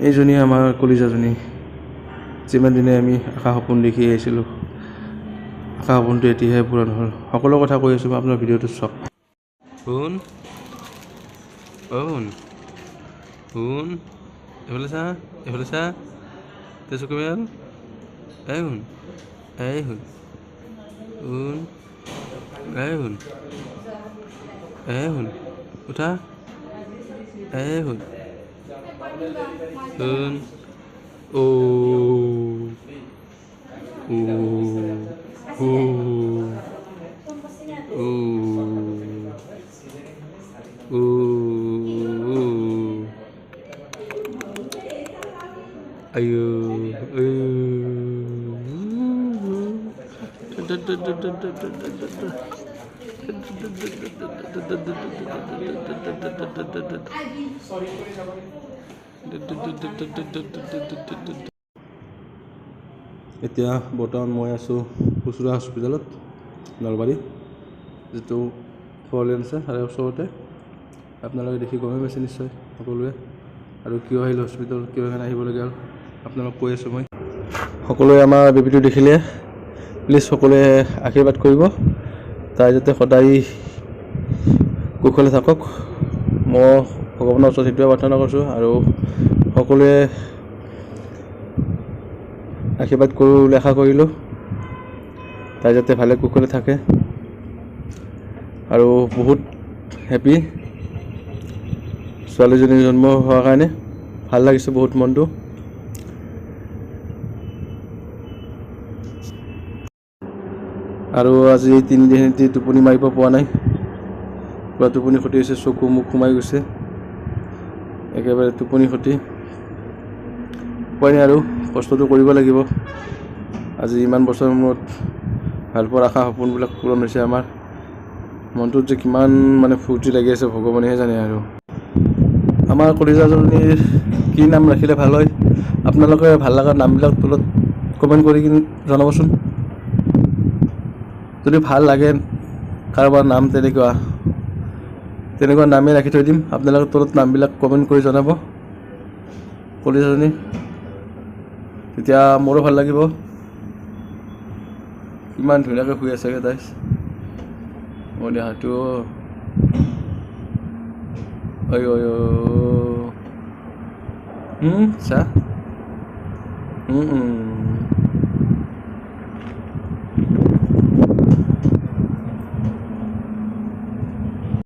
এইজনী আমাৰ কলিজাজনী, যিমান দিনে আমি আশা সপোন দেখি আহিছিলোঁ, আশা সপোনটো এতিয়াহে পূৰণ হ'ল। সকলো কথা কৈ আছোঁ, মই আপোনাৰ ভিডিঅ'টো চাওক। শুন শুন শুন, এইফালে চা, এইফালে চা, চকু মেল, এই শুন, এই শুন, শুন, এই শুন, এই শুন, উঠা, এই শুন, শুন, ও ও ও ও ও ayo এতিয়া বৰ্তমান মই আছোঁ খুচুৰা হস্পিটেলত, নলবাৰী, যিটো ফ'ৰলেন আছে তাৰে ওচৰতে। আপোনালোকে দেখি গমেই পাইছে নিশ্চয় সকলোৱে। আৰু কিয় আহিলোঁ হস্পিটেল, কিয় কাৰণে আহিবলগীয়া হ'ল আপোনালোকক কৈ আছোঁ মই। সকলোৱে আমাৰ বেবীটো দেখিলে প্লিজ সকলোৱে আশীৰ্বাদ কৰিব, তাই যাতে সদায় কুশলে থাকক। মই ভগৱানৰ ওচৰত সেইটোৱে প্ৰাৰ্থনা কৰিছোঁ, আৰু সকলোৱে আশীৰ্বাদ কৰোঁ বুলি আশা কৰিলোঁ, তাই যাতে ভালে কুশলে থাকে। আৰু বহুত হেপী ছোৱালীজনী জন্ম হোৱাৰ কাৰণে, ভাল লাগিছে বহুত মনটো। আৰু আজি 3 দিন টোপনি মাৰিব পৰা নাই, পুৰা টোপনি ক্ষতি হৈছে, চকু মুখ সোমাই গৈছে, একেবাৰে টোপনি ক্ষতি। উপায় নাই আৰু কষ্টটো কৰিব লাগিব। আজি ইমান বছৰৰ মূৰত ভালপোৱাৰ আশা সপোনবিলাক পূৰণ হৈছে আমাৰ। মনটোত যে কিমান মানে ফূৰ্তি লাগি আছে ভগৱানেহে জানে। আৰু আমাৰ কলিজাজনীৰ কি নাম ৰাখিলে ভাল হয়, আপোনালোকে ভাল লগা নামবিলাক তলত কমেণ্ট কৰি কিনে জনাবচোন। যদি ভাল লাগে কাৰোবাৰ নাম তেনেকুৱা নামেই ৰাখি থৈ দিম, আপোনালোকে তলত নামবিলাক কমেণ্ট কৰি জনাব কলিজাজনী, তেতিয়া মোৰো ভাল লাগিব। ইমান ধুনীয়াকৈ শুই আছেগৈ তাই, মোৰ দেহাটো চা